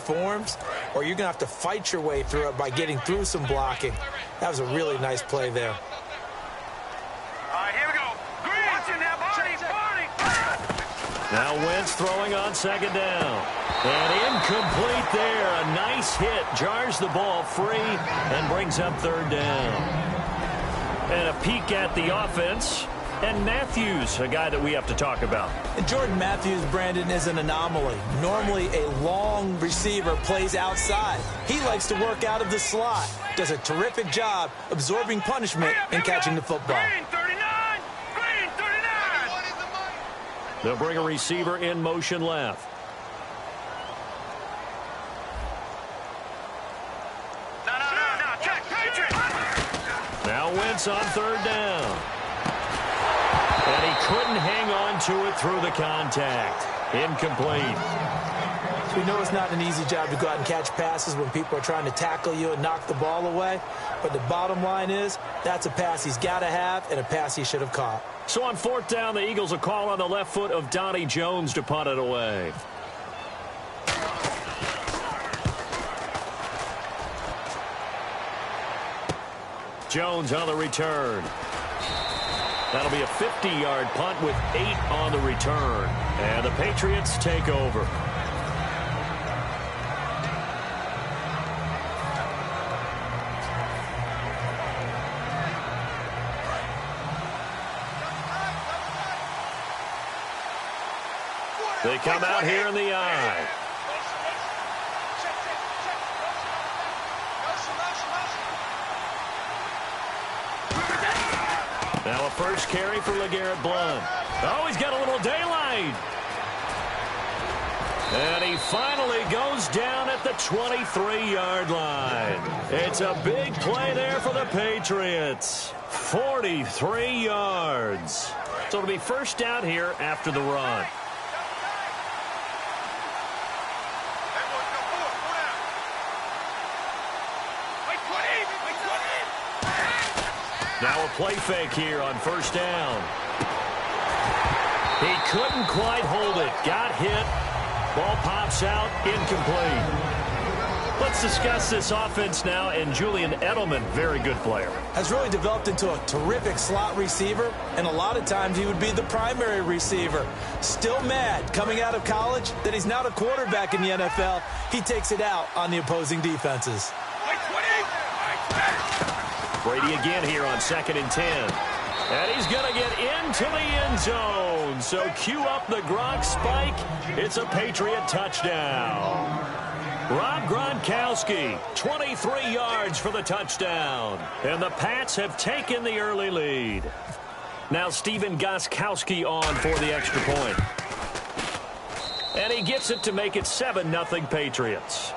forms, or you're going to have to fight your way through it by getting through some blocking. That was a really nice play there. All right, here we go. Watching that body. Now Wentz throwing on second down. And incomplete there. A nice hit. Jars the ball free and brings up third down. And a peek at the offense. And Matthews, a guy that we have to talk about. And Jordan Matthews, Brandon, is an anomaly. Normally, a long receiver plays outside. He likes to work out of the slot. Does a terrific job absorbing punishment and catching the football. Green 39. Green 39. They'll bring a receiver in motion left. No. Check. Patriot. Now Wentz on third down. And he couldn't hang on to it through the contact. Incomplete. We know it's not an easy job to go out and catch passes when people are trying to tackle you and knock the ball away. But the bottom line is, that's a pass he's got to have and a pass he should have caught. So on fourth down, the Eagles will call on the left foot of Donnie Jones to punt it away. Jones on the return. That'll be a 50-yard punt with 8 on the return. And the Patriots take over. They come out here in the eye. Now a first carry for LeGarrette Blount. Oh, he's got a little daylight. And he finally goes down at the 23-yard line. It's a big play there for the Patriots. 43 yards. So it'll be first down here after the run. Now a play fake here on first down. He couldn't quite hold it. Got hit. Ball pops out. Incomplete. Let's discuss this offense now. And Julian Edelman, very good player. Has really developed into a terrific slot receiver. And a lot of times he would be the primary receiver. Still mad coming out of college that he's not a quarterback in the NFL. He takes it out on the opposing defenses. Brady again here on 2nd and 10. And he's going to get into the end zone. So cue up the Gronk spike. It's a Patriot touchdown. Rob Gronkowski, 23 yards for the touchdown. And the Pats have taken the early lead. Now Stephen Gostkowski on for the extra point. And he gets it to make it 7-0 Patriots.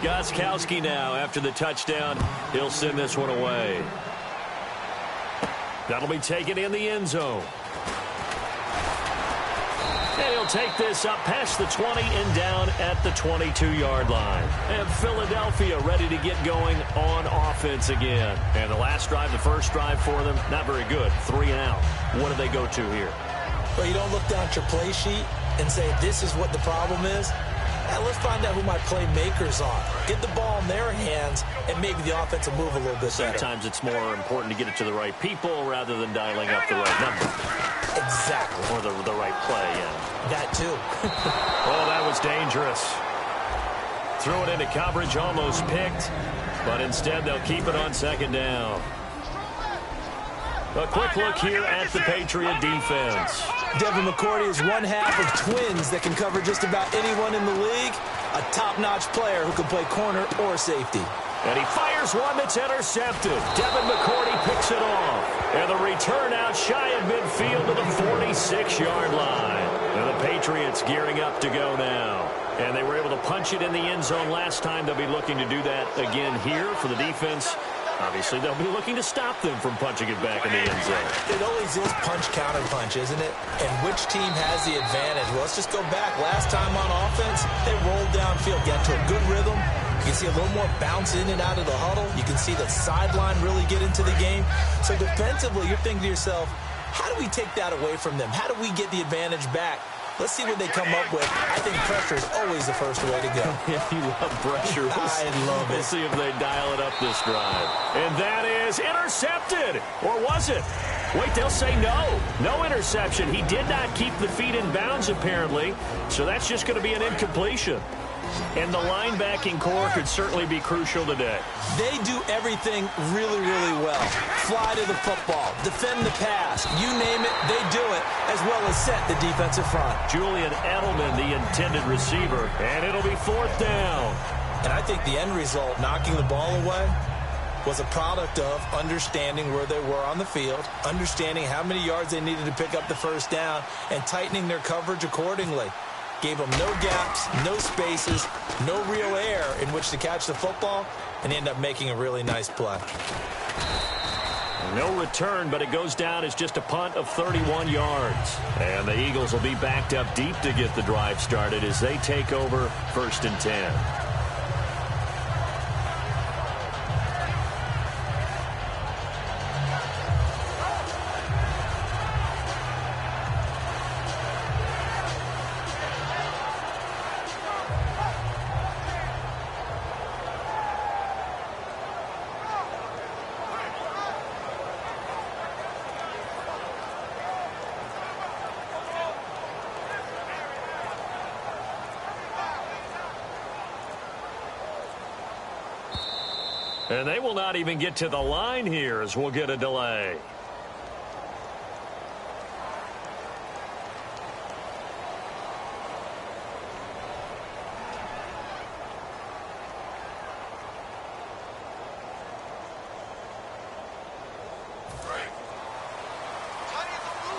Gostkowski now, after the touchdown, he'll send this one away. That'll be taken in the end zone. And he'll take this up past the 20 and down at the 22-yard line. And Philadelphia ready to get going on offense again. And the last drive, the first drive for them, not very good. 3 and out. What do they go to here? Well, you don't look down at your play sheet and say, this is what the problem is. Let's find out who my playmakers are. Get the ball in their hands, and maybe the offense will move a little bit better. Sometimes it's more important to get it to the right people rather than dialing up the right number. Exactly. Or the right play, yeah. That, too. Oh, that was dangerous. Threw it into coverage, almost picked. But instead, they'll keep it on 2nd down. A quick look here at the Patriot defense. Devin McCourty is one half of twins that can cover just about anyone in the league. A top-notch player who can play corner or safety. And he fires one that's intercepted. Devin McCourty picks it off. And the return out shy of midfield to the 46-yard line. And the Patriots gearing up to go now. And they were able to punch it in the end zone last time. They'll be looking to do that again here for the defense. Obviously, they'll be looking to stop them from punching it back in the end zone. It always is punch-counter-punch, isn't it? And which team has the advantage? Well, let's just go back. Last time on offense, they rolled downfield, got to a good rhythm. You can see a little more bounce in and out of the huddle. You can see the sideline really get into the game. So defensively, you're thinking to yourself, How do we take that away from them? How do we get the advantage back? Let's see what they come up with. I think pressure is always the first way to go. Yeah, you love pressure. I love it. We'll see if they dial it up this drive. And that is intercepted. Or was it? Wait, they'll say no. No interception. He did not keep the feet in bounds, apparently. So that's just going to be an incompletion. And the linebacking core could certainly be crucial today. They do everything really, really well. Fly to the football, defend the pass, you name it, they do it, as well as set the defensive front. Julian Edelman, the intended receiver, and it'll be 4th down. And I think the end result, knocking the ball away, was a product of understanding where they were on the field, understanding how many yards they needed to pick up the first down, and tightening their coverage accordingly. Gave them no gaps, no spaces, no real air in which to catch the football, and end up making a really nice play. No return, but it goes down as just a punt of 31 yards. And the Eagles will be backed up deep to get the drive started as they take over 1st and 10. And they will not even get to the line here as we'll get a delay.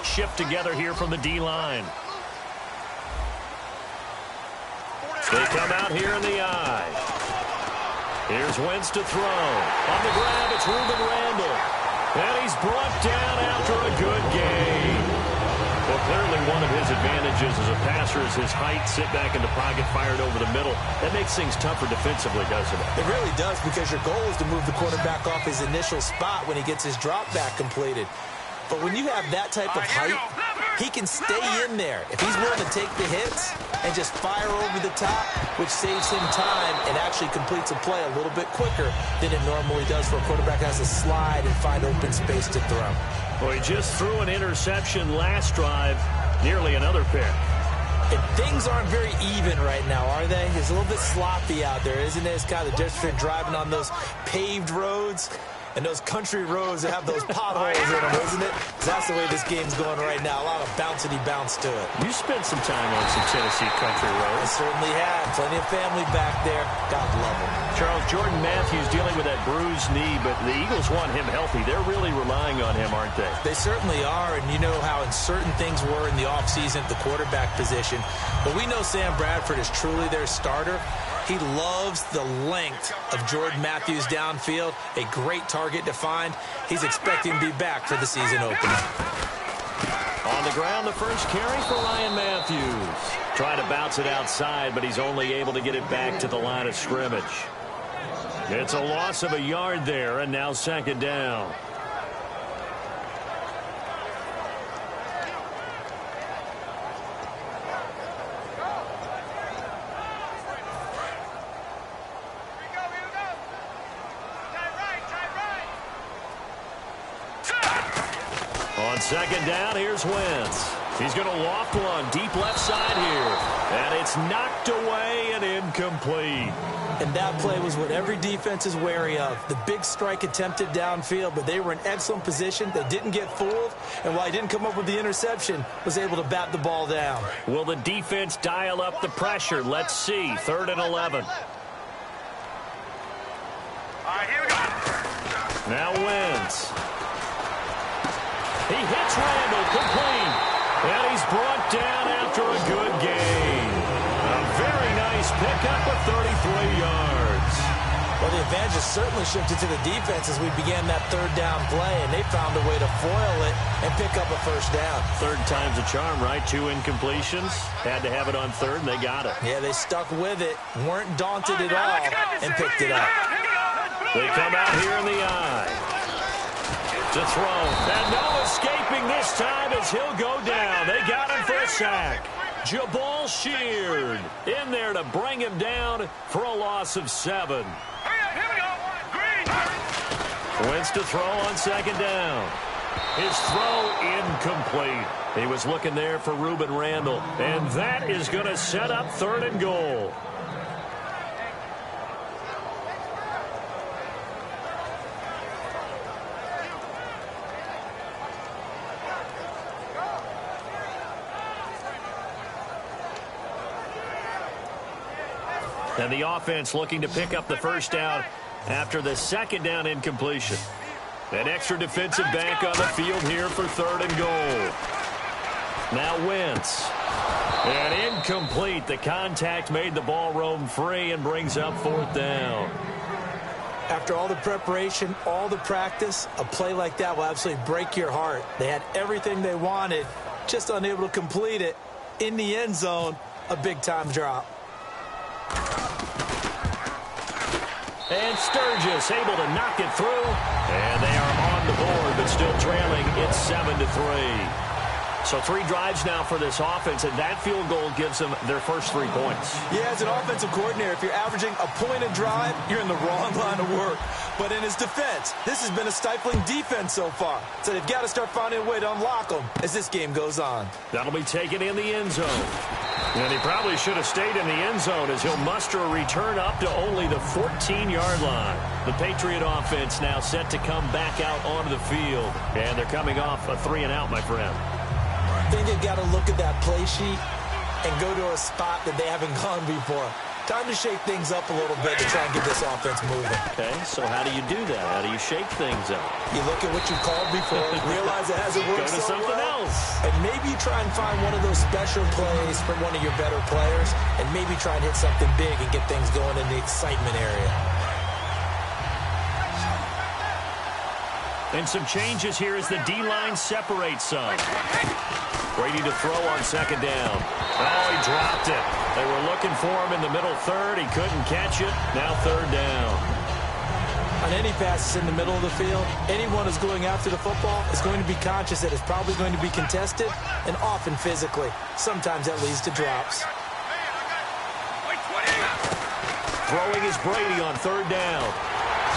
Shift together here from the D-line. They come out here in the eye. Here's Wentz to throw. On the grab, it's Reuben Randall. And he's brought down after a good game. Well, clearly one of his advantages as a passer is his height. Sit back in the pocket, fired over the middle. That makes things tougher defensively, doesn't it? It really does, because your goal is to move the quarterback off his initial spot when he gets his drop back completed. But when you have that type of height, he can stay in there. If he's willing to take the hits and just fire over the top, which saves him time and actually completes a play a little bit quicker than it normally does for a quarterback who has to slide and find open space to throw. Well, he just threw an interception last drive, nearly another pick. And things aren't very even right now, are they? It's a little bit sloppy out there, isn't it? It's kind of the difference between driving on those paved roads and those country roads that have those potholes in them, isn't it? That's the way this game's going right now. A lot of bouncy bounce to it. You spent some time on some Tennessee country roads. I certainly have. Plenty of family back there. God love them. Charles, Jordan Matthews dealing with that bruised knee, but the Eagles want him healthy. They're really relying on him, aren't they? They certainly are, and you know how uncertain things were in the offseason at the quarterback position. But we know Sam Bradford is truly their starter. He loves the length of Jordan Matthews downfield, a great target to find. He's expecting to be back for the season opener. On the ground, the first carry for Ryan Matthews. Trying to bounce it outside, but he's only able to get it back to the line of scrimmage. It's a loss of a yard there, and now 2nd down. On 2nd down, here's Wentz. He's going to loft one deep left side here. And it's knocked away and incomplete. And that play was what every defense is wary of. The big strike attempted downfield, but they were in excellent position. They didn't get fooled. And while he didn't come up with the interception, was able to bat the ball down. Will the defense dial up the pressure? Let's see. 3rd and 11. All right, here we go. Now Wentz. He hits Randall, complete. And he's brought down after a good gain. A very nice pickup of 33 yards. Well, the advantage has certainly shifted to the defense as we began that 3rd down play, and they found a way to foil it and pick up a first down. 3rd time's a charm, right? 2 incompletions. Had to have it on 3rd, and they got it. Yeah, they stuck with it, weren't daunted at all, and picked it up. They come out here in the eye. to throw. And no escaping this time as he'll go down. They got him for a sack. Jabal Sheard in there to bring him down for a loss of 7. Here we go. Green. Wentz to throw on 2nd down. His throw incomplete. He was looking there for Reuben Randall. And that is going to set up 3rd and goal. And the offense looking to pick up the 1st down after the 2nd down incompletion. An extra defensive back on the field here for 3rd and goal. Now Wentz. And incomplete. The contact made the ball roam free and brings up 4th down. After all the preparation, all the practice, a play like that will absolutely break your heart. They had everything they wanted, just unable to complete it. In the end zone, a big-time drop. And Sturgis able to knock it through. And they are on the board, but still trailing. It's 7-3. So 3 drives now for this offense, and that field goal gives them their first 3 points. Yeah, as an offensive coordinator, if you're averaging a point a drive, you're in the wrong line of work. But in his defense, this has been a stifling defense so far. So they've got to start finding a way to unlock them as this game goes on. That'll be taken in the end zone. And he probably should have stayed in the end zone as he'll muster a return up to only the 14-yard line. The Patriot offense now set to come back out onto the field. And they're coming off a 3-and-out, my friend. I think you've got to look at that play sheet and go to a spot that they haven't gone before. Time to shake things up a little bit to try and get this offense moving. Okay, so how do you do that? How do you shake things up? You look at what you've called before, realize it hasn't worked Go to so something well, else. and maybe try and find one of those special plays from one of your better players, and maybe try and hit something big and get things going in the excitement area. And some changes here as the D-line separates some. Brady to throw on 2nd down. Oh, he dropped it. They were looking for him in the middle 3rd. He couldn't catch it. Now 3rd down. On any passes in the middle of the field, anyone who's going after the football is going to be conscious that it's probably going to be contested, and often physically. Sometimes that leads to drops. Throwing is Brady on 3rd down.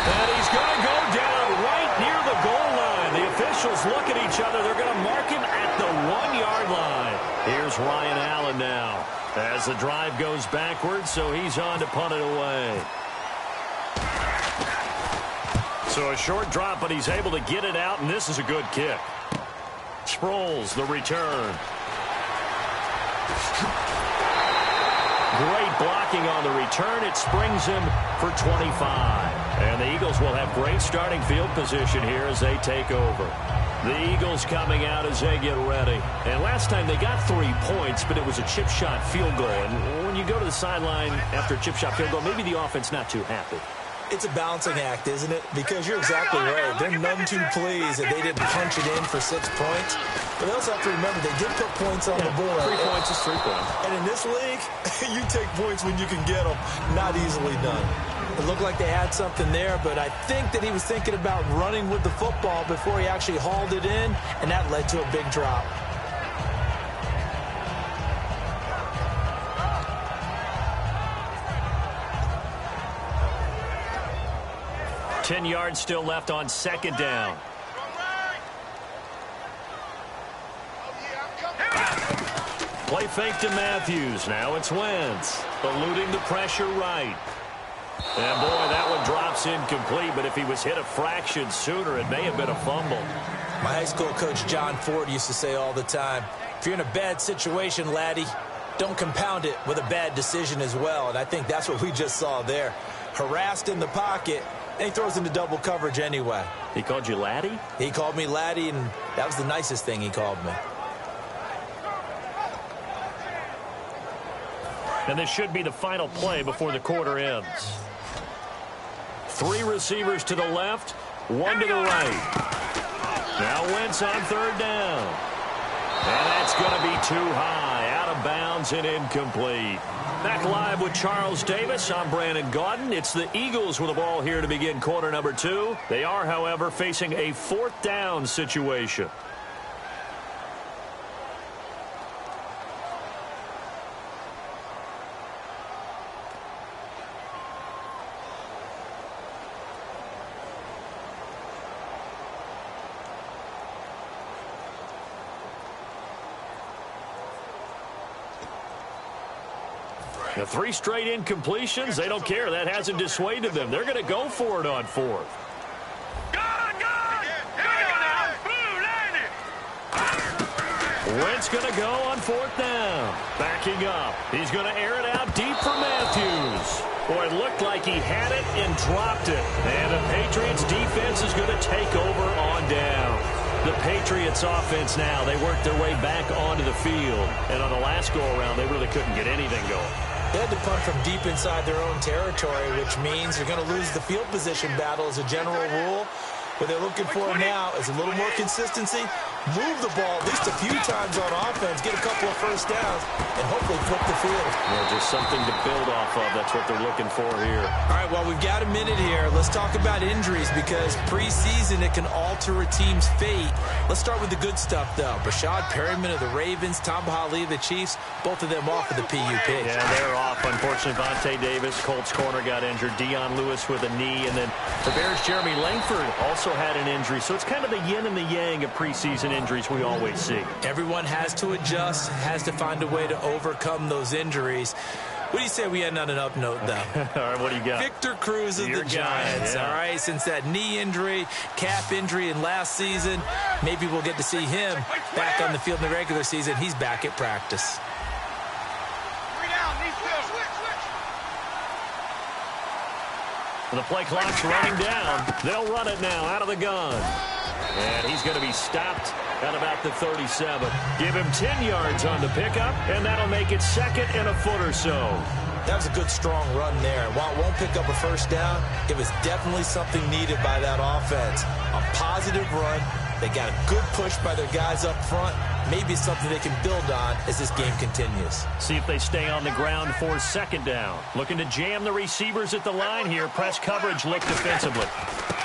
And he's going to go down right near the goal line. The officials look at each other. They're going to mark him at the 1-yard line. Here's Ryan Allen now as the drive goes backwards, so he's on to punt it away. So a short drop, but he's able to get it out, and this is a good kick. Sproles, the return. Great blocking on the return. It springs him for 25. And the Eagles will have great starting field position here as they take over. The Eagles coming out as they get ready. And last time they got 3 points, but it was a chip shot field goal. And when you go to the sideline after a chip shot field goal, maybe the offense not too happy. It's a balancing act, isn't it? Because you're exactly right. They're none too pleased that they didn't punch it in for 6 points. But they also have to remember they did put points on the board. 3 points is 3 points. And in this league, you take points when you can get them. Not easily done. It looked like they had something there, but I think that he was thinking about running with the football before he actually hauled it in, and that led to a big drop. Ten yards still left on 2nd down. Play fake to Matthews. Now it's Wentz. Eluding the pressure right. And, boy, that one drops incomplete, but if he was hit a fraction sooner, it may have been a fumble. My high school coach, John Ford, used to say all the time, if you're in a bad situation, laddie, don't compound it with a bad decision as well. And I think that's what we just saw there. Harassed in the pocket, and he throws into double coverage anyway. He called you laddie? He called me laddie, and that was the nicest thing he called me. And this should be the final play before the quarter ends. 3 receivers to the left, 1 to the right. Now Wentz on 3rd down. And that's going to be too high. Out of bounds and incomplete. Back live with Charles Davis. I'm Brandon Gaudin. It's the Eagles with the ball here to begin quarter number 2. They are, however, facing a 4th down situation. The 3 straight incompletions, they don't care. That hasn't dissuaded them. They're going to go for it on 4th. Wentz going to go on 4th down. Backing up. He's going to air it out deep for Matthews. Boy, it looked like he had it and dropped it. And the Patriots defense is going to take over on down. The Patriots offense now, they worked their way back onto the field. And on the last go-around, they really couldn't get anything going. They had to punt from deep inside their own territory, which means they're going to lose the field position battle as a general rule. What they're looking for now is a little more consistency, move the ball at least a few times on offense, get a couple of first downs, and hopefully flip the field. Yeah, just something to build off of. That's what they're looking for here. All right, well, we've got a minute here. Let's talk about injuries because preseason, it can alter a team's fate. Let's start with the good stuff, though. Brashad Perryman of the Ravens, Tom Hawley of the Chiefs, both of them off of the PUP. Yeah, they're off. Unfortunately, Vontae Davis, Colts corner, got injured. Dion Lewis with a knee. And then the Bears' Jeremy Langford also had an injury. So it's kind of the yin and the yang of preseason injuries we always see. Everyone has to adjust, has to find a way to overcome those injuries. What do you say we end on an up note, though? All right, what do you got? Victor Cruz of the Giants, yeah. all right? Since that knee injury, calf injury in last season, maybe we'll get to see him back on the field in the regular season. He's back at practice. The play clock's running down. They'll run it now out of the gun. And he's going to be stopped at about the 37. Give him 10 yards on the pickup, and that'll make it 2nd and a foot or so. That was a good, strong run there. While it won't pick up a first down, it was definitely something needed by that offense. A positive run. They got a good push by their guys up front. Maybe something they can build on as this game continues. See if they stay on the ground for 2nd down. Looking to jam the receivers at the line here. Press coverage look defensively.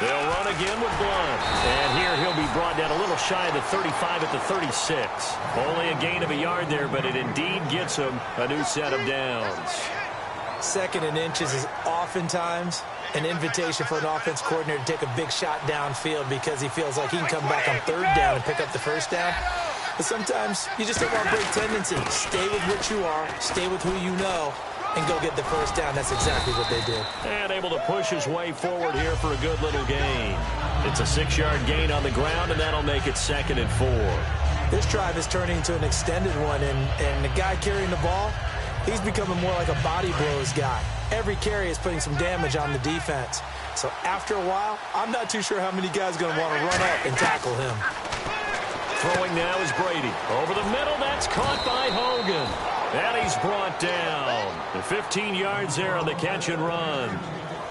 They'll run again with Blunt. And here he'll be brought down a little shy of the 35 at the 36. Only a gain of a yard there, but it indeed gets him a new set of downs. 2nd and inches is oftentimes an invitation for an offense coordinator to take a big shot downfield because he feels like he can come back on 3rd down and pick up the first down. But sometimes you just don't want a great tendency. Stay with what you are, stay with who you know, and go get the first down. That's exactly what they did. And able to push his way forward here for a good little gain. It's a 6-yard gain on the ground, and that'll make it 2nd and 4. This drive is turning into an extended one, and the guy carrying the ball, he's becoming more like a body blows guy. Every carry is putting some damage on the defense. So after a while, I'm not too sure how many guys are going to want to run up and tackle him. Throwing now is Brady. Over the middle, that's caught by Hogan. And he's brought down. The 15 yards there on the catch and run.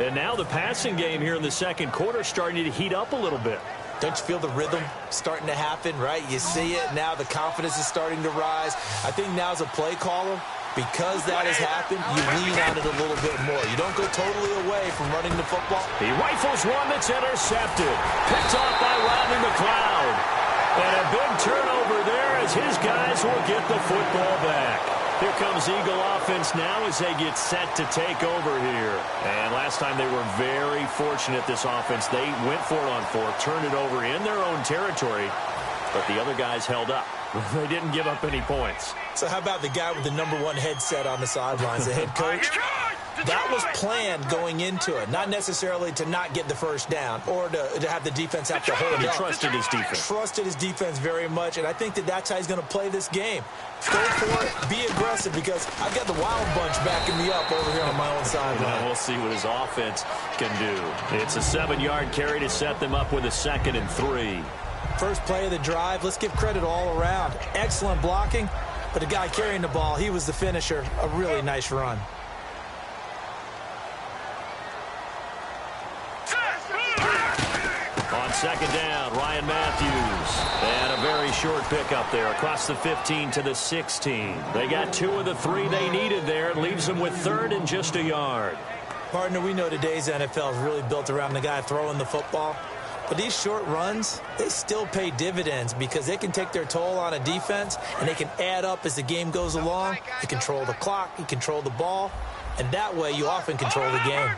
And now the passing game here in the 2nd quarter starting to heat up a little bit. Don't you feel the rhythm starting to happen, right? You see it now. The confidence is starting to rise. I think now as a play caller, because that has happened, you lean on it a little bit more. You don't go totally away from running the football. He rifles one that's intercepted. Picked off by Rodney McLeod. And a big turnover there as his guys will get the football back. Here comes Eagle offense now as they get set to take over here. And last time they were very fortunate, this offense. They went for it on 4th, turned it over in their own territory, but the other guys held up. They didn't give up any points. So how about the guy with the #1 headset on the sidelines, the head coach? That was planned going into it, not necessarily to not get the first down or to have the defense have to hold up. He trusted his defense. Trusted his defense very much, and I think that's how he's going to play this game. Go for it, be aggressive, because I've got the wild bunch backing me up over here on my own sideline. We'll see what his offense can do. It's a 7-yard carry to set them up with a 2nd and 3. First play of the drive, let's give credit all around. Excellent blocking, but the guy carrying the ball, he was the finisher. A really nice run. On 2nd down, Ryan Matthews. And a very short pickup there across the 15 to the 16. They got 2 of the 3 they needed there. It leaves them with 3rd and just a yard. Partner, we know today's NFL is really built around the guy throwing the football. But these short runs, they still pay dividends because they can take their toll on a defense and they can add up as the game goes along. You control the clock, you control the ball, and that way you often control the game.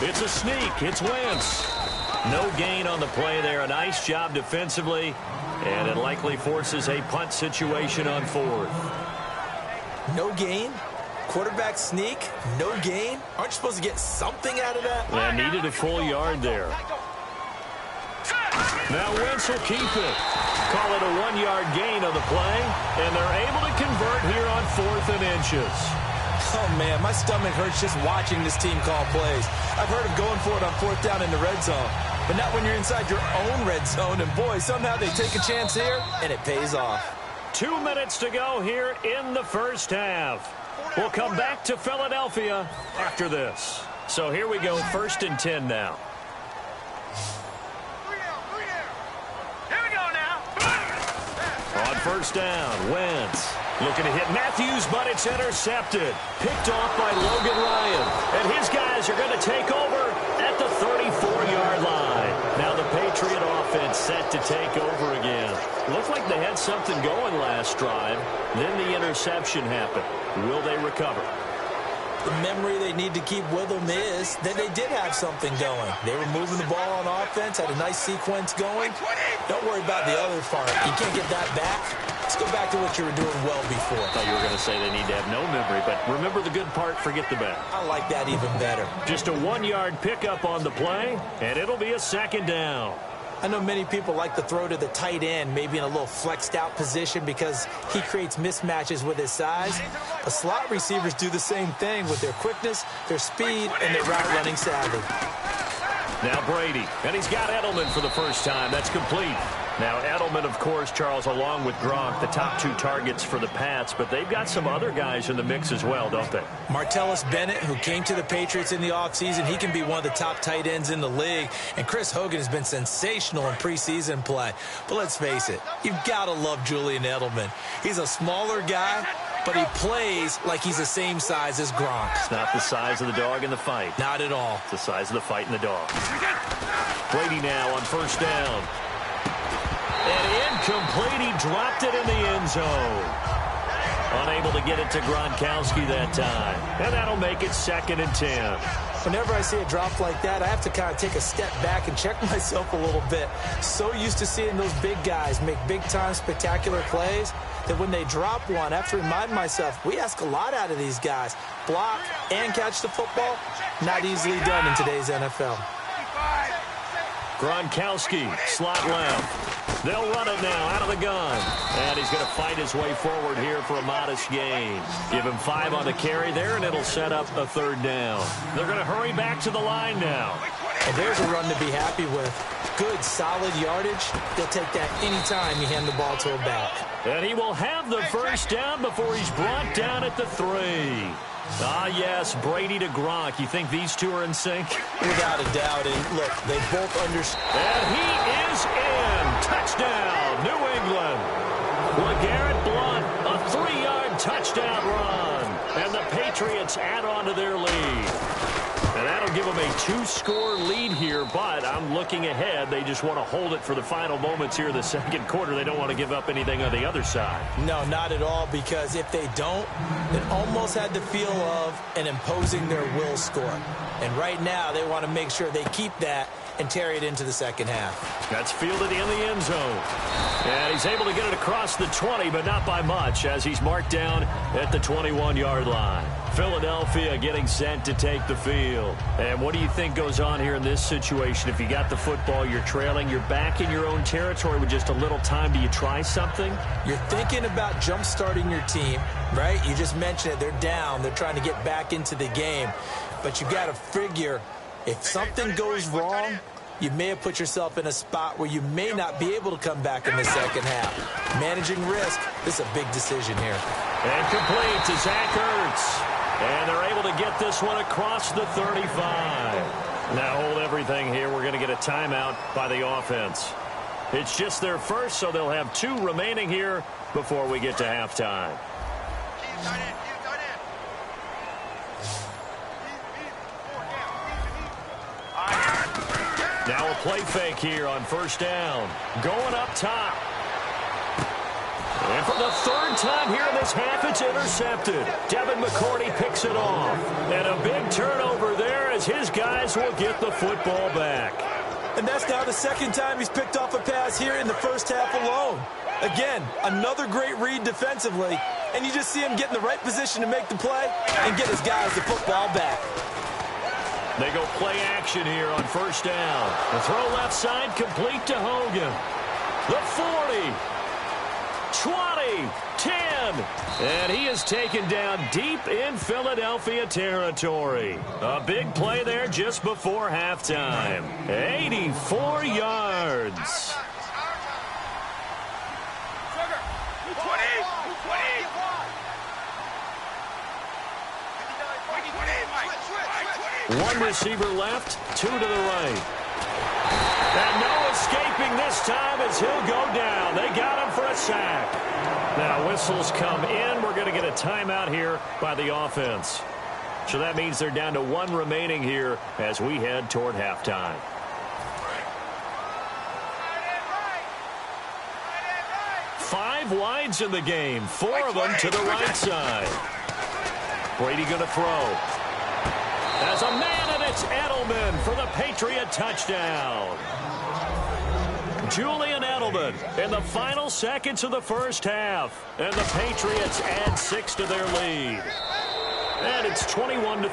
It's a sneak. It's Wentz. No gain on the play there. A nice job defensively, and it likely forces a punt situation on 4th. No gain? Quarterback sneak? No gain? Aren't you supposed to get something out of that? And needed a full yard there. Now Wentz will keep it. Call it a 1-yard gain on the play, and they're able to convert here on 4th and inches. Oh, man, my stomach hurts just watching this team call plays. I've heard of going for it on 4th down in the red zone, but not when you're inside your own red zone. And, boy, somehow they take a chance here, and it pays off. 2 minutes to go here in the first half. We'll come back to Philadelphia after this. So here we go, 1st and 10 now. Here we go now. On 1st down, Wentz looking to hit Matthews, but it's intercepted. Picked off by Logan Ryan. And his guys are going to take over at the 34-yard line. Now the Patriot offense set to take over again. Looked like they had something going last drive. Then the interception happened. Will they recover? The memory they need to keep with them is that they did have something going. They were moving the ball on offense, had a nice sequence going. Don't worry about the other part. You can't get that back. Let's go back to what you were doing well before. I thought you were going to say they need to have no memory, but remember the good part, forget the bad. I like that even better. Just a 1-yard pickup on the play, and it'll be a 2nd down. I know many people like to throw to the tight end, maybe in a little flexed out position because he creates mismatches with his size. But slot receivers do the same thing with their quickness, their speed, and their route running savvy. Now Brady, and he's got Edelman for the first time. That's complete. Now Edelman, of course, Charles, along with Gronk, the top 2 targets for the Pats, but they've got some other guys in the mix as well, don't they? Martellus Bennett, who came to the Patriots in the offseason, he can be one of the top tight ends in the league. And Chris Hogan has been sensational in preseason play. But let's face it, you've got to love Julian Edelman. He's a smaller guy, but he plays like he's the same size as Gronk. It's not the size of the dog in the fight. Not at all. It's the size of the fight in the dog. Brady now on 1st down. And incomplete. He dropped it in the end zone. Unable to get it to Gronkowski that time. And that'll make it 2nd and 10. Whenever I see a drop like that, I have to kind of take a step back and check myself a little bit. So used to seeing those big guys make big-time spectacular plays that when they drop one, I have to remind myself, we ask a lot out of these guys. Block and catch the football, not easily done in today's NFL. Gronkowski, slot left. They'll run it now out of the gun. And he's going to fight his way forward here for a modest gain. Give him 5 on the carry there, and it'll set up a 3rd down. They're going to hurry back to the line now. And there's a run to be happy with. Good, solid yardage. They'll take that anytime you hand the ball to a back. And he will have the 1st down before he's brought down at the 3. Ah, yes, Brady to Gronk. You think these 2 are in sync? Without a doubt. And look, they both understand. And he is in. Touchdown, New England. LeGarrette Blount, a 3-yard touchdown run. And the Patriots add on to their lead. And that'll give them a 2-score lead here, but I'm looking ahead. They just want to hold it for the final moments here in the 2nd quarter. They don't want to give up anything on the other side. No, not at all, because if they don't, it almost had the feel of an imposing their will score. And right now, they want to make sure they keep that and carry it into the 2nd half. That's fielded in the end zone. And he's able to get it across the 20, but not by much, as he's marked down at the 21-yard line. Philadelphia getting set to take the field. And what do you think goes on here in this situation? If you got the football, you're trailing, you're back in your own territory with just a little time. Do you try something? You're thinking about jump-starting your team, right? You just mentioned it. They're down. They're trying to get back into the game. But you got to figure, if something goes wrong, you may have put yourself in a spot where you may not be able to come back in the 2nd half. Managing risk, this is a big decision here. And complete to Zach Ertz. And they're able to get this one across the 35. Now hold everything here. We're going to get a timeout by the offense. It's just their first, so they'll have 2 remaining here before we get to halftime. Now a play fake here on first down. Going up top. And for the 3rd time here in this half, it's intercepted. Devin McCourty picks it off. And a big turnover there as his guys will get the football back. And that's now the 2nd time he's picked off a pass here in the first half alone. Again, another great read defensively. And you just see him get in the right position to make the play and get his guys the football back. They go play action here on first down. The throw left side complete to Hogan. The 40. 20, 10, and he is taken down deep in Philadelphia territory. A big play there just before halftime. 84 yards. One receiver left, 2 to the right. And no escaping this time as he'll go down. They got him for a sack. Now whistles come in. We're going to get a timeout here by the offense. So that means they're down to 1 remaining here as we head toward halftime. Five wides in the game. 4 of them to the right side. Brady going to throw. As a man, and it's Edelman for the Patriot touchdown. Julian Edelman in the final seconds of the first half. And the Patriots add 6 to their lead. And it's 21-3.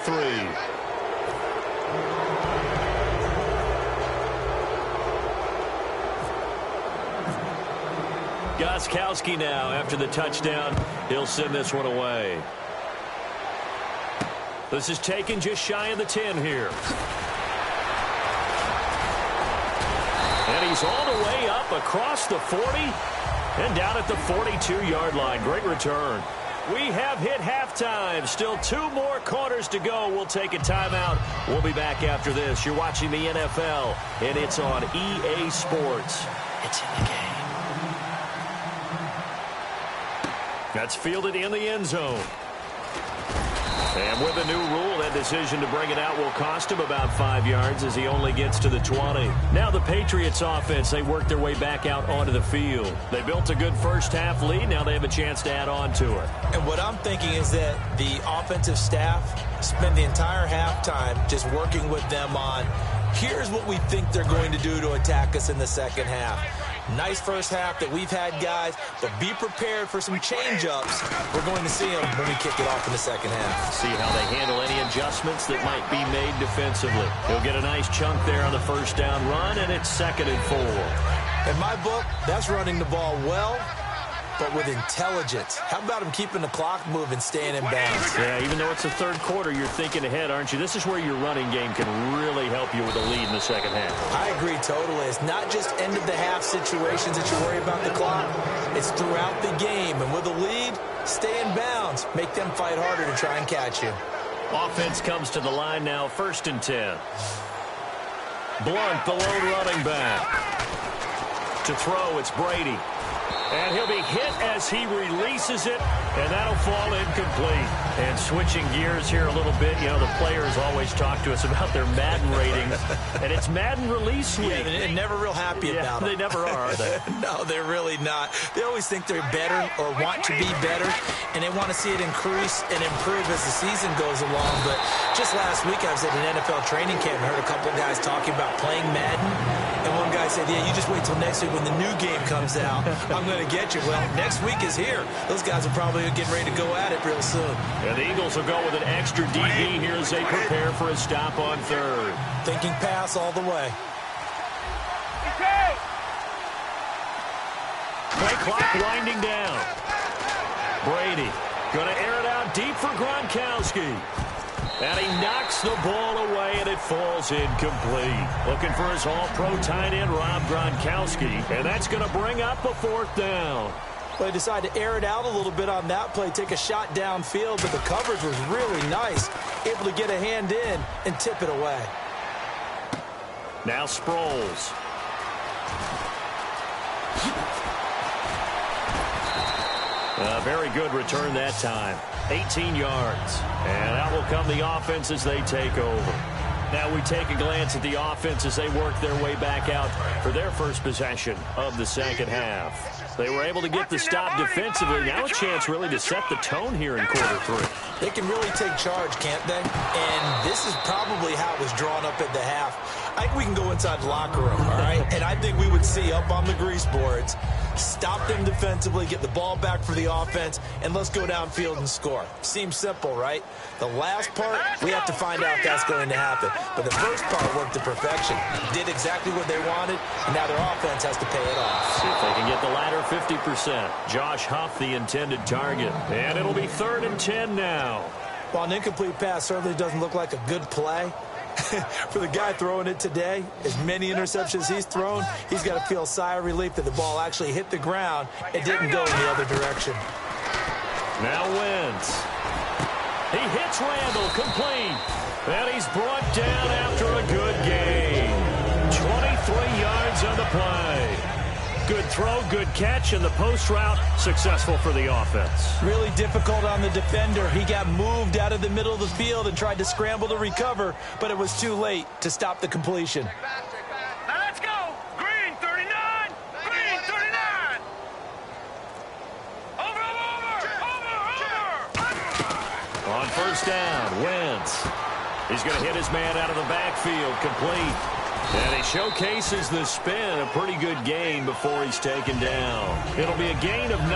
Gostkowski now after the touchdown. He'll send this one away. This is taken just shy of the 10 here. And he's all the way up across the 40 and down at the 42-yard line. Great return. We have hit halftime. Still 2 more quarters to go. We'll take a timeout. We'll be back after this. You're watching the NFL, and it's on EA Sports. It's in the game. That's fielded in the end zone. And with the new rule, that decision to bring it out will cost him about 5 yards as he only gets to the 20. Now the Patriots offense, they work their way back out onto the field. They built a good first half lead. Now they have a chance to add on to it. And what I'm thinking is that the offensive staff spend the entire halftime just working with them on, here's what we think they're going to do to attack us in the second half. Nice first half that we've had, guys, but be prepared for some change-ups. We're going to see them when we kick it off in the second half. See how they handle any adjustments that might be made defensively. He'll get a nice chunk there on the first down run, and it's 2nd and 4. In my book, that's running the ball well, but with intelligence. How about him keeping the clock moving, staying in bounds? Yeah, even though it's the 3rd quarter, you're thinking ahead, aren't you? This is where your running game can really help you with a lead in the second half. I agree totally. It's not just end-of-the-half situations that you worry about the clock. It's throughout the game. And with a lead, stay in bounds. Make them fight harder to try and catch you. Offense comes to the line now, 1st and 10. Blunt, the lone running back. To throw, it's Brady. And he'll be hit as he releases it, and that'll fall incomplete. And switching gears here a little bit, you know, the players always talk to us about their Madden ratings, and it's Madden release week. Yeah, they're never real happy about it. They never are they? No, they're really not. They always think they're better or want to be better, and they want to see it increase and improve as the season goes along. But just last week, I was at an NFL training camp and heard a couple of guys talking about playing Madden. And one guy said, yeah, you just wait till next week when the new game comes out. I'm going to get you. Well, next week is here. Those guys are probably getting ready to go at it real soon. And the Eagles will go with an extra DB here as they prepare for a stop on 3rd. Thinking pass all the way. Play clock winding down. Brady going to air it out deep for Gronkowski. And he knocks the ball away, and it falls incomplete. Looking for his all-pro tight end, Rob Gronkowski. And that's going to bring up a 4th down. Well, they decided to air it out a little bit on that play, take a shot downfield, but the coverage was really nice. Able to get a hand in and tip it away. Now Sproles. A very good return that time. 18 yards. And out will come the offense as they take over. Now we take a glance at the offense as they work their way back out for their first possession of the second half. They were able to get the stop defensively. Now a chance really to set the tone here in quarter three. They can really take charge, can't they? And this is probably how it was drawn up at the half. I think we can go inside the locker room, all right? And I think we would see up on the grease boards, stop them defensively, get the ball back for the offense, and let's go downfield and score. Seems simple, right? The last part, we have to find out if that's going to happen. But the first part worked to perfection. Did exactly what they wanted, and now their offense has to pay it off. See if they can get the latter 50%. Josh Huff, the intended target. And it'll be 3rd and 10 now. While an incomplete pass certainly doesn't look like a good play, for the guy throwing it today, as many interceptions he's thrown, he's got to feel a sigh of relief that the ball actually hit the ground and didn't go in the other direction. Now Wentz. He hits Randall, complete. And he's brought down after a good gain. 23 yards on the play. Good throw, good catch, and the post route successful for the offense. Really difficult on the defender. He got moved out of the middle of the field and tried to scramble to recover, but it was too late to stop the completion. Now let's go. Green 39. Green 39. Over. On first down, Wentz. He's going to hit his man out of the backfield, complete. And he showcases the spin, a pretty good gain before he's taken down. It'll be a gain of 9,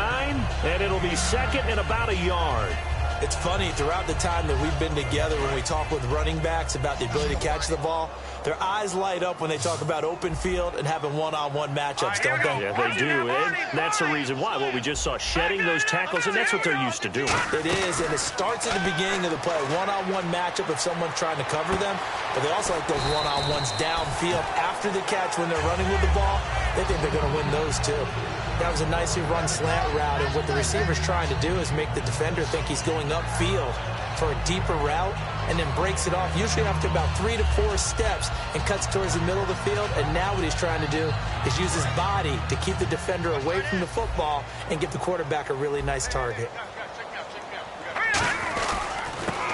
and it'll be second and about a yard. It's funny, throughout the time that we've been together, when we talk with running backs about the ability to catch the ball, their eyes light up when they talk about open field and having one-on-one matchups, don't they? Yeah, they do, and that's the reason why. What we just saw, shedding those tackles, and that's what they're used to doing. It is, and it starts at the beginning of the play, one-on-one matchup if someone's trying to cover them, but they also like those one-on-ones downfield after the catch when they're running with the ball. They think they're going to win those, too. That was a nicely run slant route, and what the receiver's trying to do is make the defender think he's going upfield for a deeper route, and then breaks it off, usually after about 3 to 4 steps, and cuts towards the middle of the field. And now what he's trying to do is use his body to keep the defender away from the football and give the quarterback a really nice target.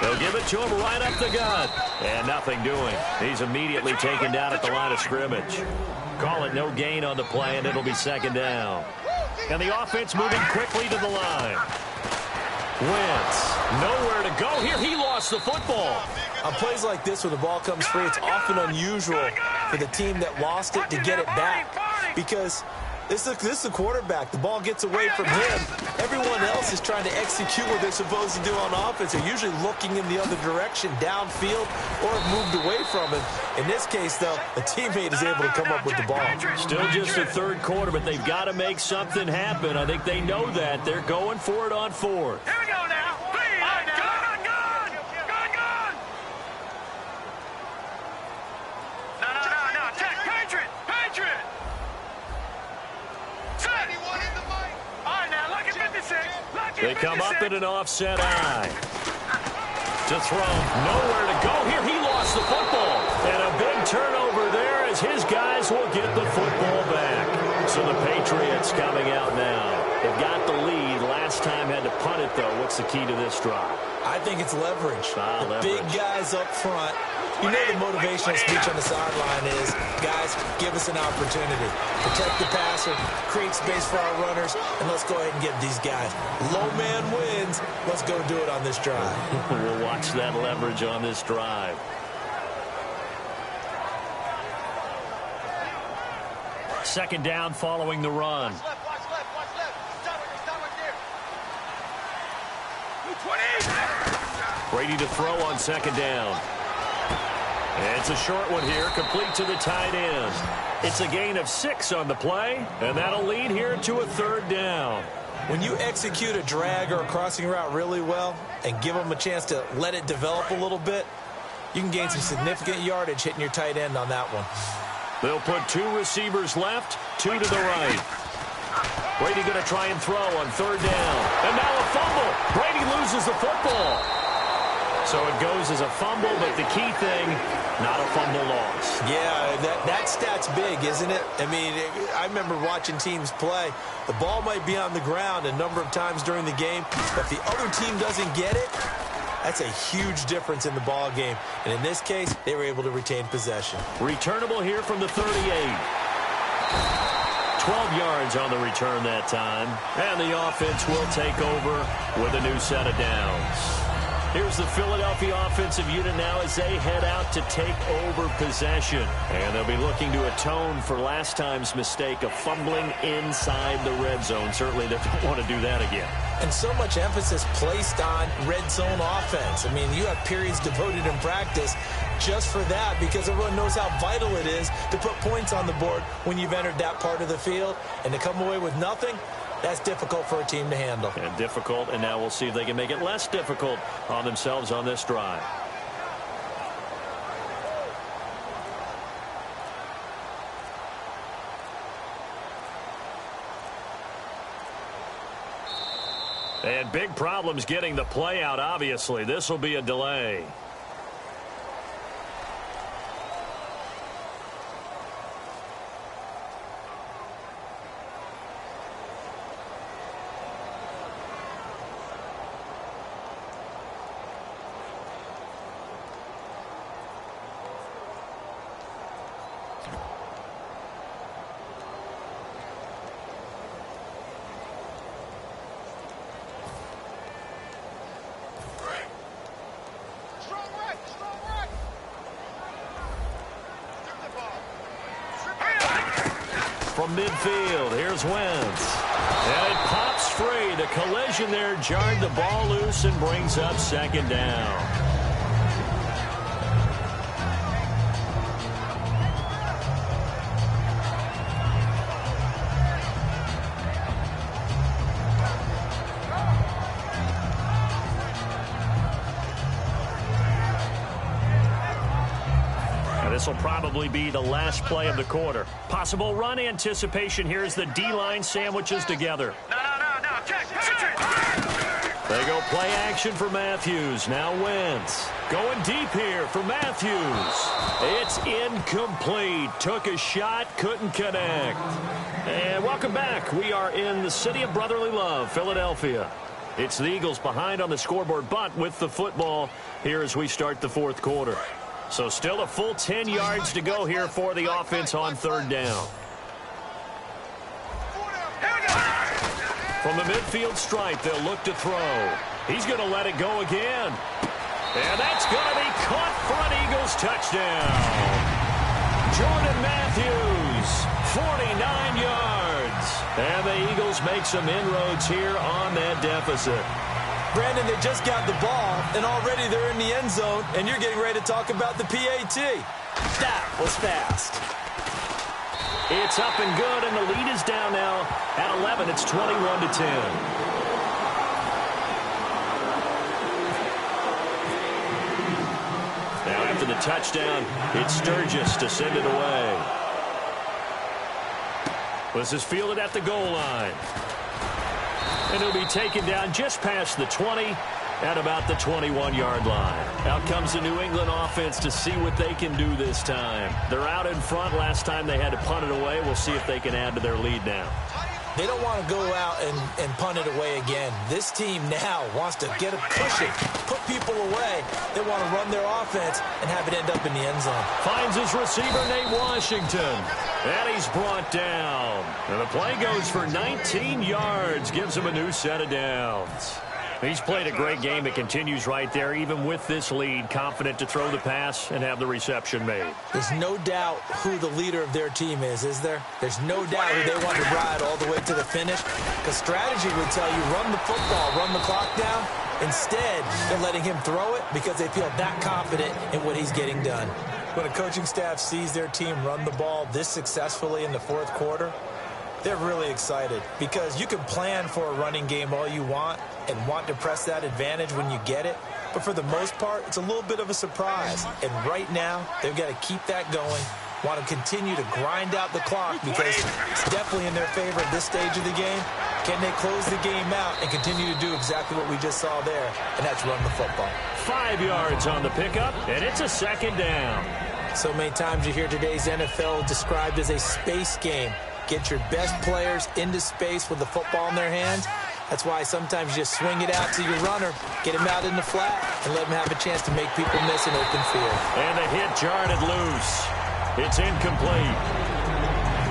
They'll give it to him right up the gut. And nothing doing. He's immediately taken down at the line of scrimmage. Call it no gain on the play, and it'll be second down. And the offense moving quickly to the line. Wentz, nowhere to go here. He lost the football. On plays like this where the ball comes free, it's often unusual for the team that lost it to get it back, because this is the quarterback. The ball gets away from him. Everyone else is trying to execute what they're supposed to do on offense. They're usually looking in the other direction, downfield, or have moved away from him. In this case, though, a teammate is able to come up with the ball. Still just the third quarter, but they've got to make something happen. I think they know that. They're going for it on fourth. Here we go now. Please. Gun. No. Check. Patriot. Set. All right, now look at 56. They come up in an offset eye. To throw. Nowhere to go here. He lost the football. And a big turnover there as his guys will get the football back. So the Patriots coming out now. They've got the lead. Last time had to punt it, though. What's the key to this drive? I think it's leverage. Leverage. Big guys up front. You know the motivational speech on the sideline is, guys, give us an opportunity. Protect the passer, create space for our runners, and let's go ahead and get these guys. Low man wins. Let's go do it on this drive. We'll watch that leverage on this drive. Second down following the run. Watch left. Stop right there. 20. Brady to throw on second down. It's a short one here, complete to the tight end. It's a gain of 6 on the play, and that'll lead here to a third down. When you execute a drag or a crossing route really well and give them a chance to let it develop a little bit, you can gain some significant yardage hitting your tight end on that one. They'll put 2 receivers left, 2 to the right. Brady going to try and throw on third down. And now a fumble. Brady loses the football. So it goes as a fumble, but the key thing, not a fumble loss. Yeah, that stat's big, isn't it? I mean, I remember watching teams play. The ball might be on the ground a number of times during the game, but if the other team doesn't get it, that's a huge difference in the ball game. And in this case, they were able to retain possession. Returnable here from the 38. 12 yards on the return that time. And the offense will take over with a new set of downs. Here's the Philadelphia offensive unit now as they head out to take over possession. And they'll be looking to atone for last time's mistake of fumbling inside the red zone. Certainly they don't want to do that again. And so much emphasis placed on red zone offense. I mean, you have periods devoted in practice just for that because everyone knows how vital it is to put points on the board when you've entered that part of the field. And to come away with nothing, that's difficult for a team to handle. And difficult, and now we'll see if they can make it less difficult on themselves on this drive. They had big problems getting the play out, obviously. This will be a delay. From midfield, here's Wentz. And it pops free. The collision there jarred the ball loose and brings up second down. This will probably be the last play of the quarter. Possible run anticipation here as the D-line sandwiches together. No. Check. They go play action for Matthews. Now Wentz. Going deep here for Matthews. It's incomplete. Took a shot, couldn't connect. And welcome back. We are in the city of brotherly love, Philadelphia. It's the Eagles behind on the scoreboard, but with the football here as we start the fourth quarter. So still a full 10 yards to go here for the offense on third down. From the midfield stripe, they'll look to throw. He's going to let it go again. And that's going to be caught for an Eagles touchdown. Jordan Matthews, 49 yards. And the Eagles make some inroads here on that deficit. Brandon, they just got the ball, and already they're in the end zone, and you're getting ready to talk about the PAT. That was fast. It's up and good, and the lead is down now at 11. It's 21-10. Now after the touchdown, it's Sturgis to send it away. This is fielded at the goal line. And he'll be taken down just past the 20 at about the 21-yard line. Out comes the New England offense to see what they can do this time. They're out in front. Last time they had to punt it away. We'll see if they can add to their lead now. They don't want to go out and punt it away again. This team now wants to get a cushion, put people away. They want to run their offense and have it end up in the end zone. Finds his receiver, Nate Washington. And he's brought down. And the play goes for 19 yards. Gives him a new set of downs. He's played a great game. It continues right there, even with this lead. Confident to throw the pass and have the reception made. There's no doubt who the leader of their team is there? There's no doubt who they want to ride all the way to the finish. Because strategy would tell you, run the football, run the clock down. Instead, they're letting him throw it because they feel that confident in what he's getting done. When a coaching staff sees their team run the ball this successfully in the fourth quarter, they're really excited because you can plan for a running game all you want and want to press that advantage when you get it. But for the most part, it's a little bit of a surprise. And right now, they've got to keep that going, want to continue to grind out the clock because it's definitely in their favor at this stage of the game. Can they close the game out and continue to do exactly what we just saw there, and that's run the football? 5 yards on the pickup, and it's a second down. So many times you hear today's NFL described as a space game. Get your best players into space with the football in their hands. That's why sometimes you just swing it out to your runner, get him out in the flat, and let him have a chance to make people miss an open field. And the hit jarred it loose. It's incomplete.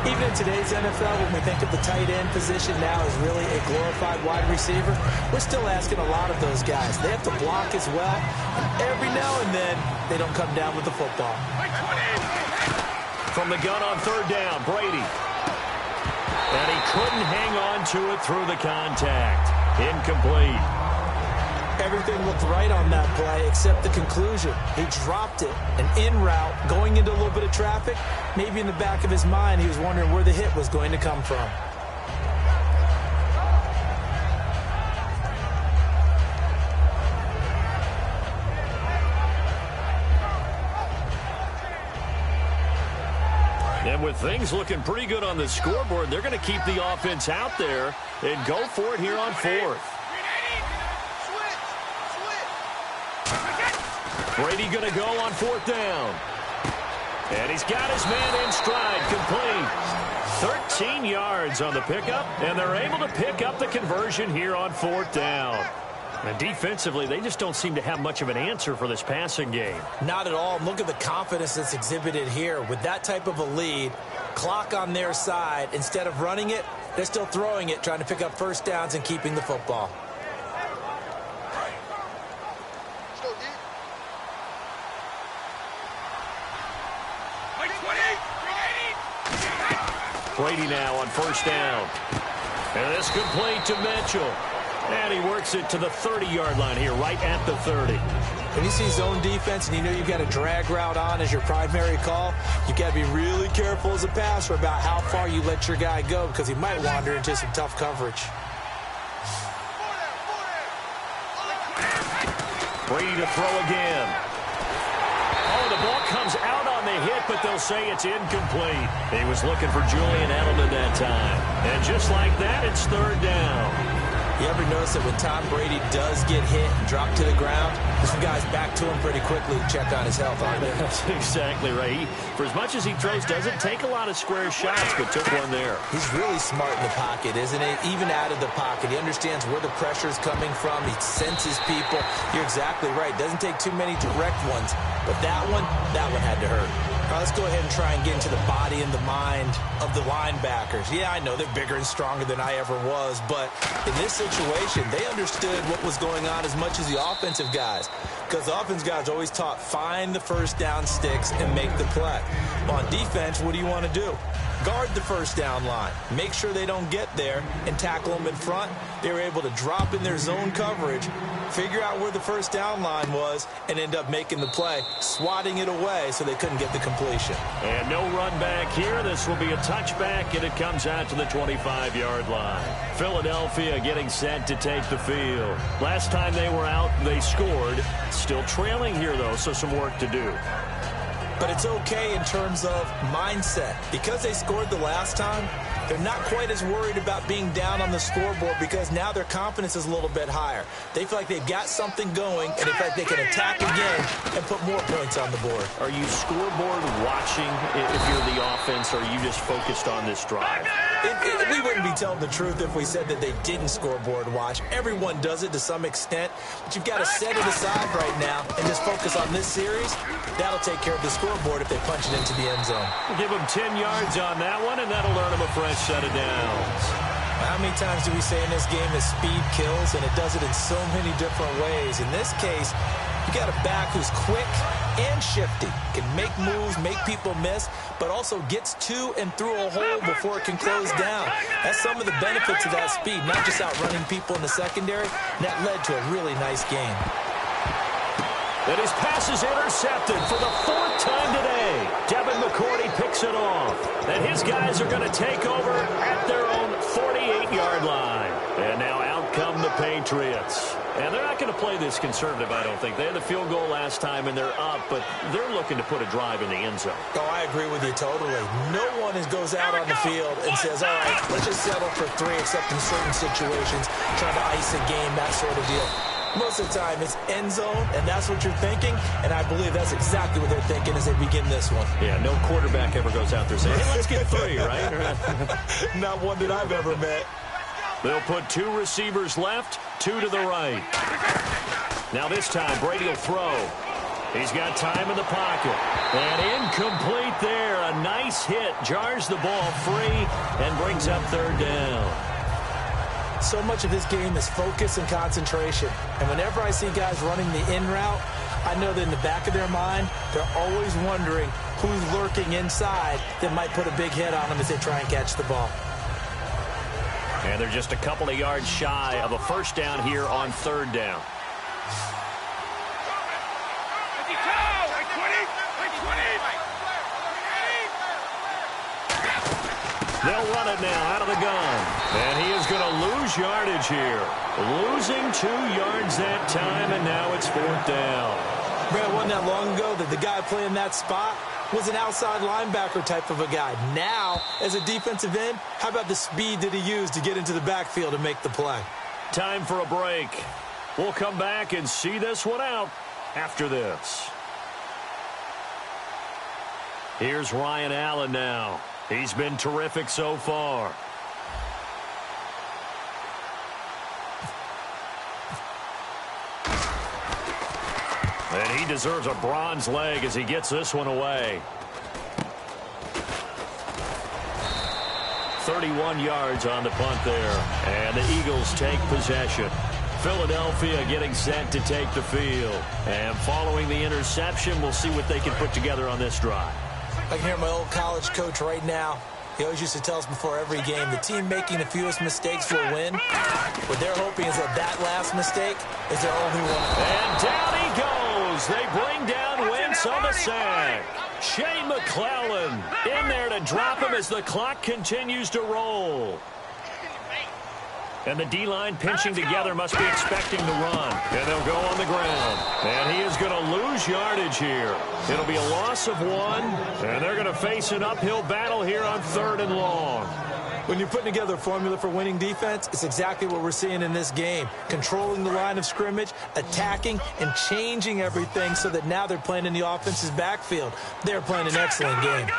Even in today's NFL, when we think of the tight end position now as really a glorified wide receiver, we're still asking a lot of those guys. They have to block as well, and every now and then, they don't come down with the football. From the gun on third down, Brady. And he couldn't hang on to it through the contact. Incomplete. Everything looked right on that play except the conclusion. He dropped it. An in route, going into a little bit of traffic. Maybe in the back of his mind, he was wondering where the hit was going to come from. And with things looking pretty good on the scoreboard, they're going to keep the offense out there and go for it here on fourth. Brady going to go on fourth down. And he's got his man in stride, complete. 13 yards on the pickup, and they're able to pick up the conversion here on fourth down. And defensively, they just don't seem to have much of an answer for this passing game. Not at all. Look at the confidence that's exhibited here. With that type of a lead, clock on their side, instead of running it, they're still throwing it, trying to pick up first downs and keeping the football. Brady now on first down. And it's complete to Mitchell. And he works it to the 30-yard line here, right at the 30. When you see zone defense and you know you've got a drag route on as your primary call, you've got to be really careful as a passer about how far you let your guy go because he might wander into some tough coverage. Brady to throw again. Oh, the ball comes out on the hit, but they'll say it's incomplete. He was looking for Julian Edelman that time. And just like that, it's third down. You ever notice that when Tom Brady does get hit and drop to the ground, there's some guys back to him pretty quickly to check on his health, aren't they? That's exactly right. For as much as he throws, doesn't take a lot of square shots, but took one there. He's really smart in the pocket, isn't he? Even out of the pocket. He understands where the pressure's coming from. He senses people. You're exactly right. Doesn't take too many direct ones. But that one had to hurt. All right, let's go ahead and try and get into the body and the mind of the linebackers. Yeah, I know they're bigger and stronger than I ever was, but in this situation, they understood what was going on as much as the offensive guys. Because the offensive guys always taught, find the first down sticks and make the play. On defense, what do you want to do? Guard the first down line. Make sure they don't get there and tackle them in front. They were able to drop in their zone coverage, figure out where the first down line was, and end up making the play, swatting it away so they couldn't get the completion. And no run back here. This will be a touchback, and it comes out to the 25-yard line. Philadelphia getting set to take the field. Last time they were out, they scored. Still trailing here, though, so some work to do. But it's okay in terms of mindset. Because they scored the last time, they're not quite as worried about being down on the scoreboard because now their confidence is a little bit higher. They feel like they've got something going, and they feel like they can attack again and put more points on the board. Are you scoreboard watching if you're the offense, or are you just focused on this drive? We wouldn't be telling the truth if we said that they didn't scoreboard watch. Everyone does it to some extent, but you've got to set it aside right now and just focus on this series. That'll take care of the scoreboard if they punch it into the end zone. We'll give them 10 yards on that one, and that'll earn them a fresh set of downs. How many times do we say in this game that speed kills, and it does it in so many different ways? In this case, you got a back who's quick and shifty, can make moves, make people miss, but also gets to and through a hole before it can close down. That's some of the benefits of that speed, not just outrunning people in the secondary. And that led to a really nice game. And his pass is intercepted for the fourth time today. Devin McCourty picks it off. And his guys are going to take over at their own 48-yard line. And now out come the Patriots. And they're not going to play this conservative, I don't think. They had the field goal last time, and they're up, but they're looking to put a drive in the end zone. Oh, I agree with you totally. No one goes out on the field and says, all right, let's just settle for 3, except in certain situations, trying to ice a game, that sort of deal. Most of the time, it's end zone, and that's what you're thinking, and I believe that's exactly what they're thinking as they begin this one. Yeah, no quarterback ever goes out there saying, hey, let's get 3, right? Not one that I've ever met. They'll put 2 receivers left, 2 to the right. Now this time, Brady will throw. He's got time in the pocket. And incomplete there. A nice hit. Jars the ball free and brings up 3rd down. So much of this game is focus and concentration. And whenever I see guys running the in route, I know that in the back of their mind, they're always wondering who's lurking inside that might put a big hit on them as they try and catch the ball. And they're just a couple of yards shy of a 1st down here on 3rd down. They'll run it now out of the gun. And he is going to lose yardage here. Losing 2 yards that time, and now it's 4th down. Brad, wasn't that long ago that the guy playing that spot was an outside linebacker type of a guy. Now, as a defensive end, how about the speed that he used to get into the backfield and make the play? Time for a break. We'll come back and see this one out after this. Here's Ryan Allen now. He's been terrific so far. And he deserves a bronze leg as he gets this one away. 31 yards on the punt there. And the Eagles take possession. Philadelphia getting set to take the field. And following the interception, we'll see what they can put together on this drive. I can hear my old college coach right now. He always used to tell us before every game, the team making the fewest mistakes will win. What they're hoping is that that last mistake is their only one. And down he goes. They bring down Wentz on the sack. Shane McClellan in there to drop him as the clock continues to roll. And the D-line pinching together must be expecting the run. And they'll go on the ground. And he is going to lose yardage here. It'll be a loss of 1. And they're going to face an uphill battle here on 3rd and long. When you're putting together a formula for winning defense, it's exactly what we're seeing in this game. Controlling the line of scrimmage, attacking, and changing everything so that now they're playing in the offense's backfield. They're playing an excellent game.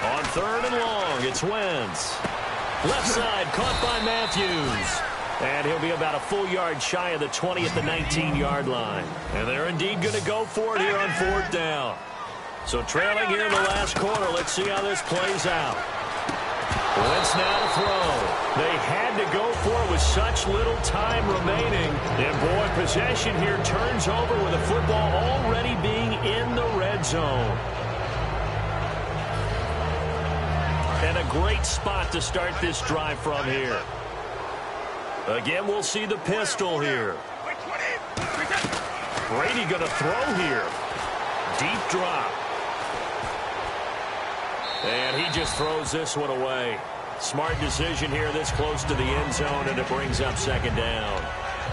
On 3rd and long, it's Wentz. Left side, caught by Matthews. And he'll be about a full yard shy of the 20 at the 19-yard line. And they're indeed going to go for it here on 4th down. So trailing here in the last quarter, let's see how this plays out. Wentz now to throw. They had to go for it with such little time remaining. And boy, possession here turns over with the football already being in the red zone. And a great spot to start this drive from here. Again, we'll see the pistol here. Brady going to throw here. Deep drop. And he just throws this one away. Smart decision here this close to the end zone, and it brings up 2nd down.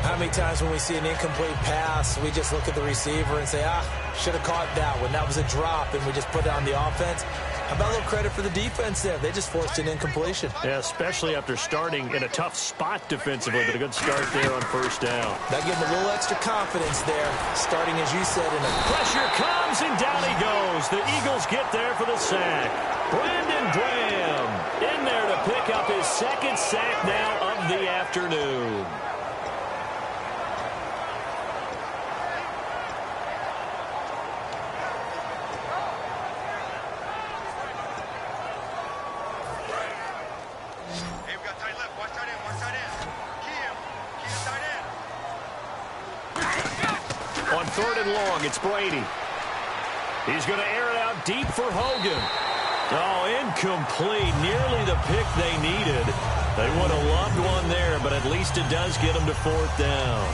How many times when we see an incomplete pass, we just look at the receiver and say, should have caught that one. That was a drop, and we just put it on the offense. How about a little credit for the defense there? They just forced an incompletion. Yeah, especially after starting in a tough spot defensively, but a good start there on 1st down. That gave them a little extra confidence there, starting, as you said, in a... Pressure comes, and down he goes. The Eagles get there for the sack. Brandon Graham in there to pick up his 2nd sack now of the afternoon. On 3rd and long, it's Brady. He's going to air it out deep for Hogan. Oh, incomplete. Nearly the pick they needed. They would have loved one there, but at least it does get them to 4th down.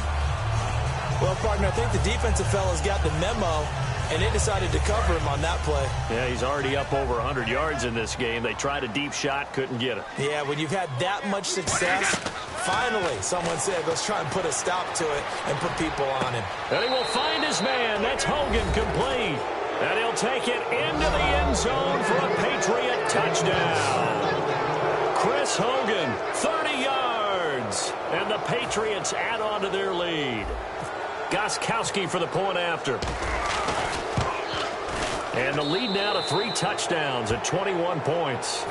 Well, partner, I think the defensive fellas got the memo, and they decided to cover him on that play. Yeah, he's already up over 100 yards in this game. They tried a deep shot, couldn't get it. Yeah, when you've had that much success, Finally, someone said, let's try and put a stop to it and put people on him. And he will find his man. That's Hogan complete. And he'll take it into the end zone for a Patriot touchdown. Chris Hogan, 30 yards. And the Patriots add on to their lead. Gostkowski for the point after. And the lead now to 3 touchdowns at 21 points.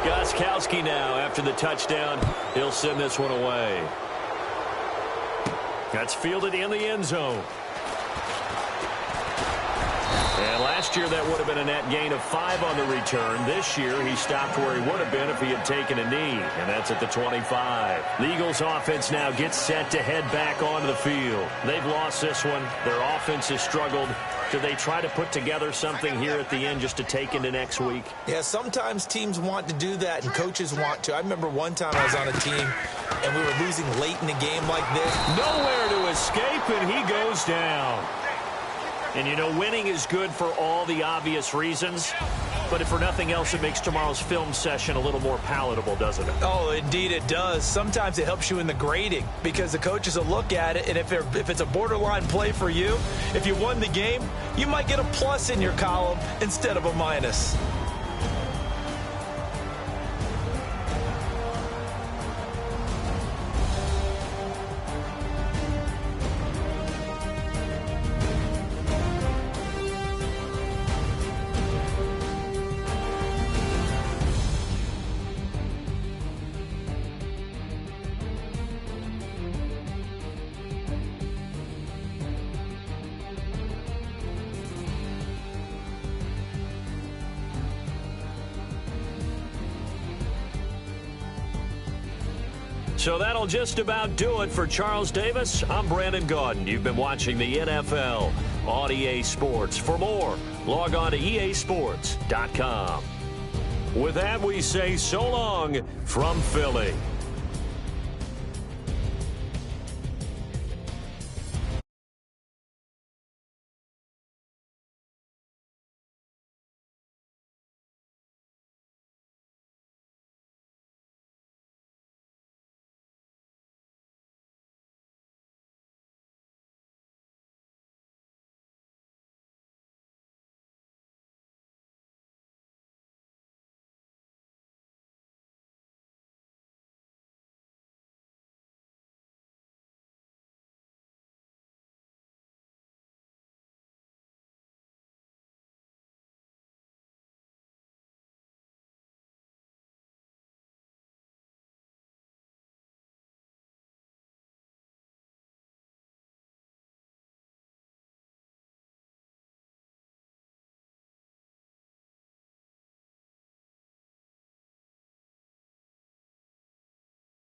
Gostkowski now, after the touchdown, he'll send this one away. That's fielded in the end zone. And last year, that would have been a net gain of 5 on the return. This year, he stopped where he would have been if he had taken a knee, and that's at the 25. The Eagles' offense now gets set to head back onto the field. They've lost this one. Their offense has struggled. Do they try to put together something here at the end just to take into next week? Yeah, sometimes teams want to do that, and coaches want to. I remember one time I was on a team, and we were losing late in the game like this. Nowhere to escape, and he goes down. And, you know, winning is good for all the obvious reasons. But if for nothing else, it makes tomorrow's film session a little more palatable, doesn't it? Oh, indeed it does. Sometimes it helps you in the grading because the coaches will look at it, and if it's a borderline play for you, if you won the game, you might get a plus in your column instead of a minus. So that'll just about do it for Charles Davis. I'm Brandon Gaudin. You've been watching the NFL on EA Sports. For more, log on to easports.com. With that, we say so long from Philly.